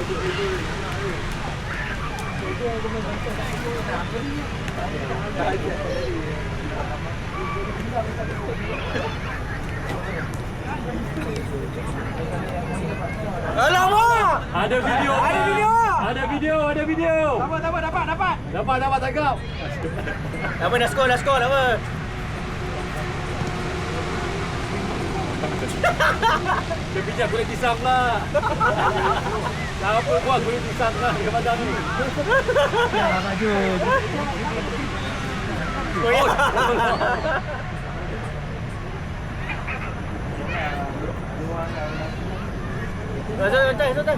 Alamak! Ada video. Ada video. Ada video, ada video. Dapat tangkap. Apa dah skor apa? Dia pijak kulit pisang lah. Apa buat kulit pisang lah dekat badan ni. Ya, Kak Jun. Santai.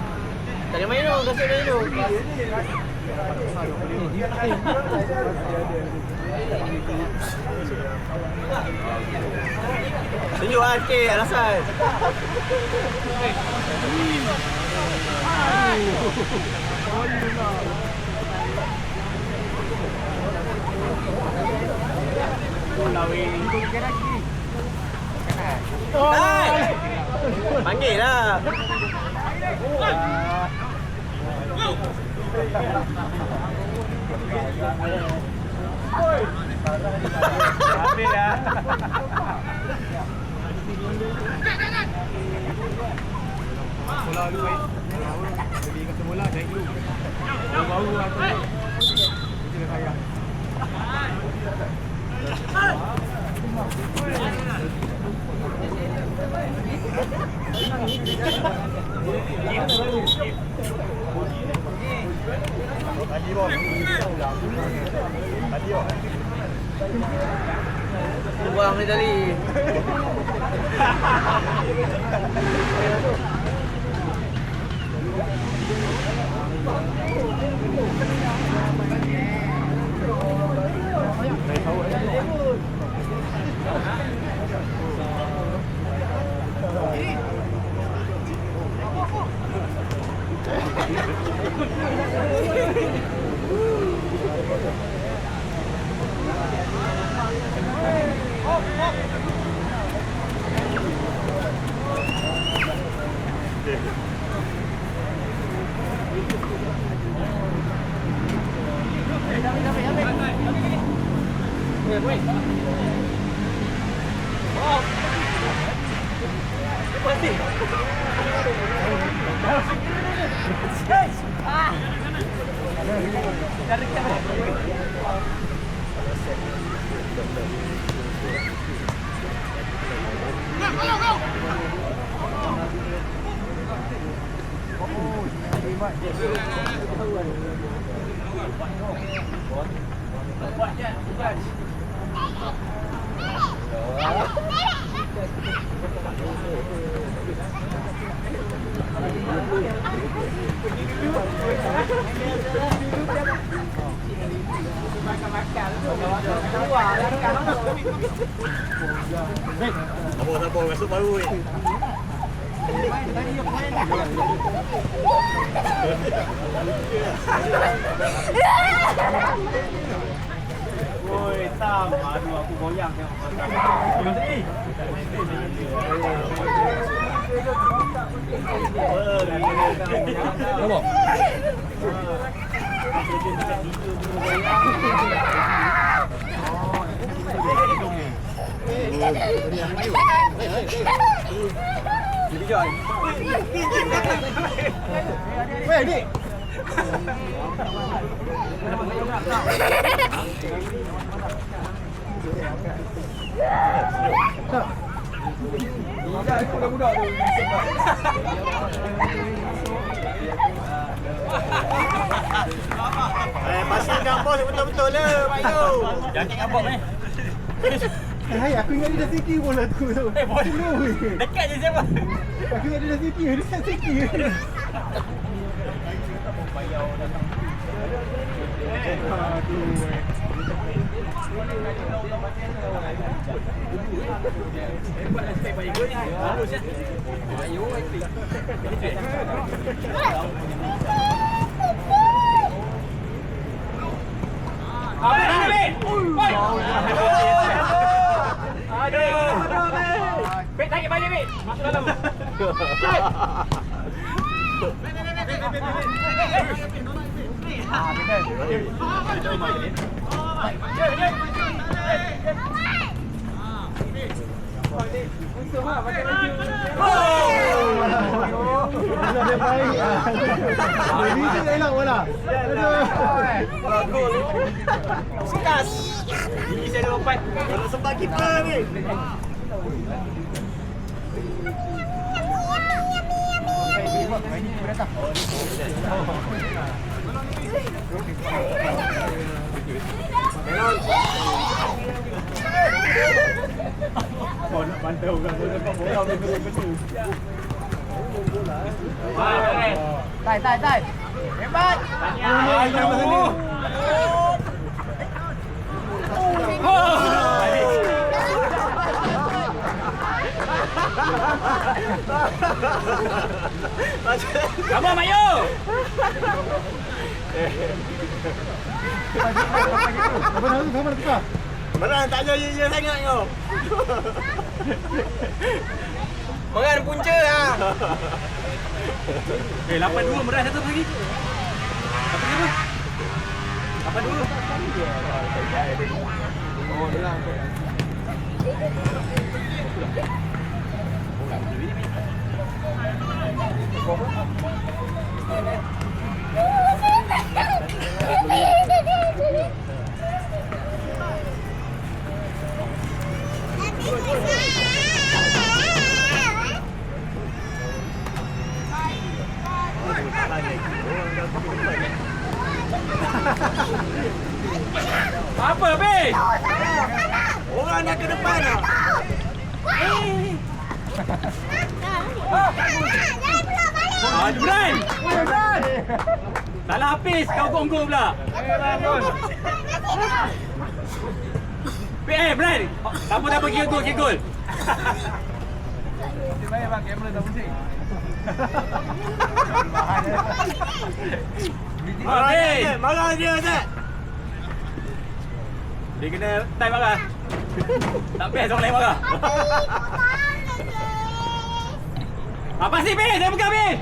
Tak ada main dulu, kasih main dulu. Tunjuk lah sikit alasan. Panggil lah. Habis dah. Bola dulu Beli kata bola naik dulu. Baru aku. Kita sayang. Tadi bos. Buang ni tadi. Apa masuk baru ni. Woi, Tam, aduh aku goyang tengok. Apa? Weh, ni. Budak-budak tu. Pastikan bos betul-betul lah, Pak Yu. Jangan ngabak ni. Hai, aku ingat dia dah siki bola tu. Dekat je siapa? Aku ingat dia dah siki. Dia dah siki. Pet tarik balik, Pet. Masuk dalam. Sudah dia baik. Ini je elak bola. Gol. Sekas. Ini saya ada lompat. Kalau sempat kiper ni. Kau nak pantau kan bola betul-betul. Tai. Hebat. Come on, Mayu. Sabar tukar. Mana tak ada ya sangat kau. Mengan punca ah. 8-2 merah satu lagi. Apa ni? 8-2. Oh, hilang. Apa, Be? Orang nak ke depan ah. Jebran. Salah habis kau gong-gong pula. Bran. Kamu dah pergi gol. Baik bang, kamera dah pusing. Marah dia Zat. Dia kena time marah. Tak best orang lain marah. Apa sih, Be? Saya pegang, Be.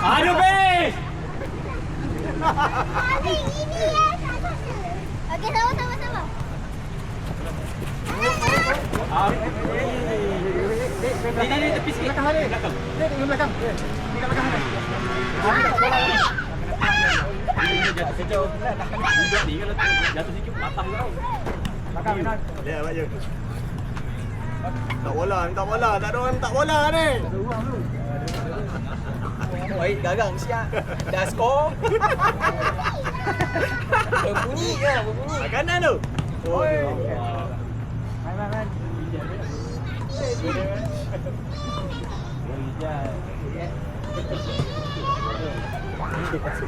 Aduh, Be. Okey, sama. Ini tepi sikit. Belakang hari. Dek, dengan belakang. Dekat belakang hari. Jatuh sejauh. Budak ni kalau jatuh sikit patah kau. Belakang Minan. Dia buat je. Tak bola, tak ada orang tak bola ni. Baik, garang siap. Dah skor. Berbunyi. Kanan tu. Oh. Main.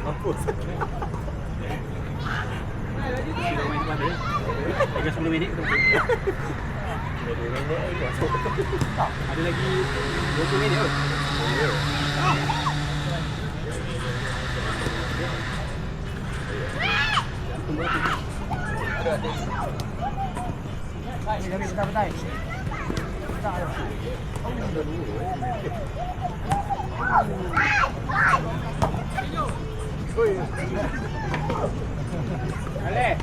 Mampus. Kita main depan dia. Lagi 10 minit kita. Ada lagi 20 minit kot. Betul. Ale.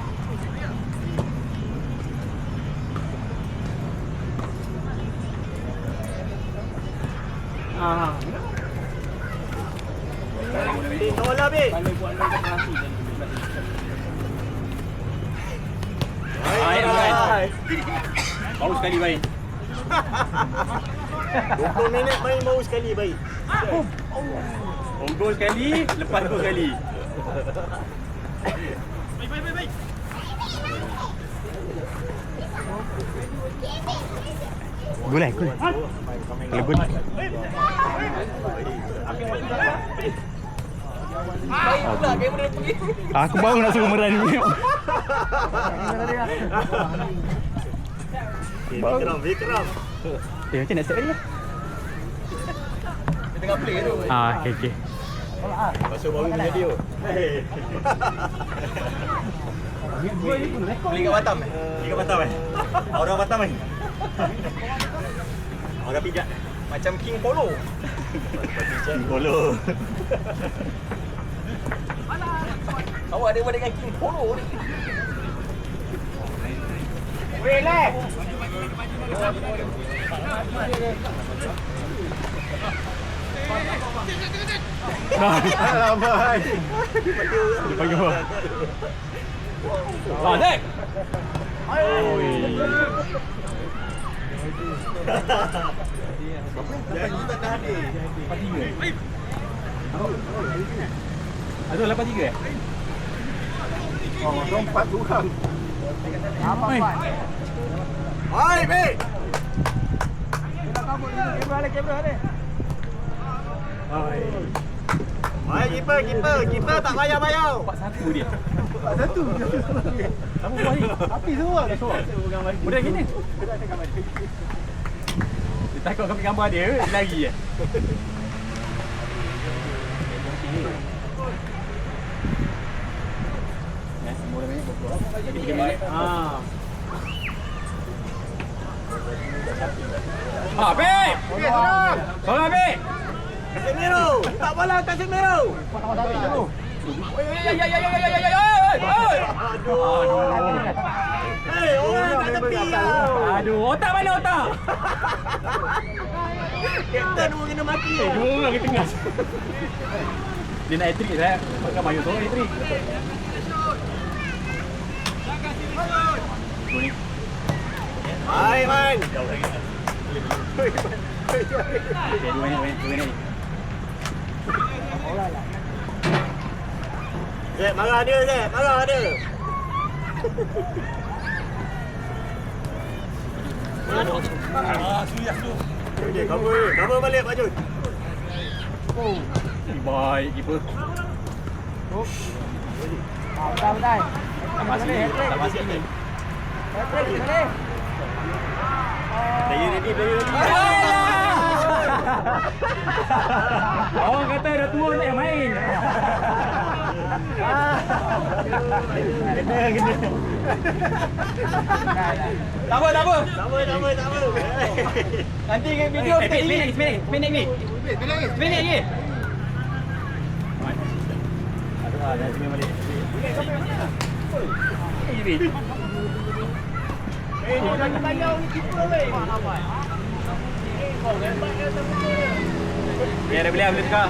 Bola be. Kalau buat konsentrasi dan baru sekali baik. 20 minit main baru sekali baik. Gol sekali, lepas gol sekali. Baik. Gol. Kalau gol. Baik pula kamera pergi. Aku baru nak suruh meran ni. Vikram. Macam nak set dia. Dia tengah play tu. Okey. Masuk baru punya video. Play kat Batam Liga Batam Orang Batam Orang pijak. Macam King Polo. Polo. Awak ada apa dengan King Polo ni? Relax. Alamak. Dia panggil apa? Ah, Nek! Janji tak dah ni. 83. Ada 83 eh? Oh, lompat kurang. Apa Oi. Pak? Hai, Mek. Kamera ni. Hai, kiper tak bayar-bayar. 41 dia. Satu. Apa buat ni? Api semua dah suar. Budak gini. Dia takut kau ambil gambar dia, dia lari je. Ya, semua dah banyak berkeluar. Lagi 3 minit. Bek! Okey, sudah. Tolong, Bek! Casemiro. Tak bola Casemiro. Aduh. Hei, orang kat tepi lah. Aduh, otak mana otak? Kapten pun kena mati. Dua orang ke tengah. Dia nak hat-trick dah. Pakai Mayu seorang hat-trick. Ni. Hai, Man. Okay, 2 minit. Zek, marah dia, Zek. Marah dia. Okey, cover balik Pak Jun. Baik, keeper. Betul. Tak masih ni. Player ready. Orang kata dah tua tak main. Kena. Tak apa. Tak apa. Nanti dengan video kita ini. Spinning ni. Aduh, dah sini balik. Ini. Jangan tanya ni kiper weh. Ya, dah boleh tukar.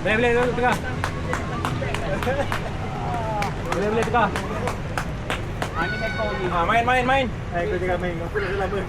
Boleh tukar. Boleh tukar. Main. Kau jangan main. Aku dah lama.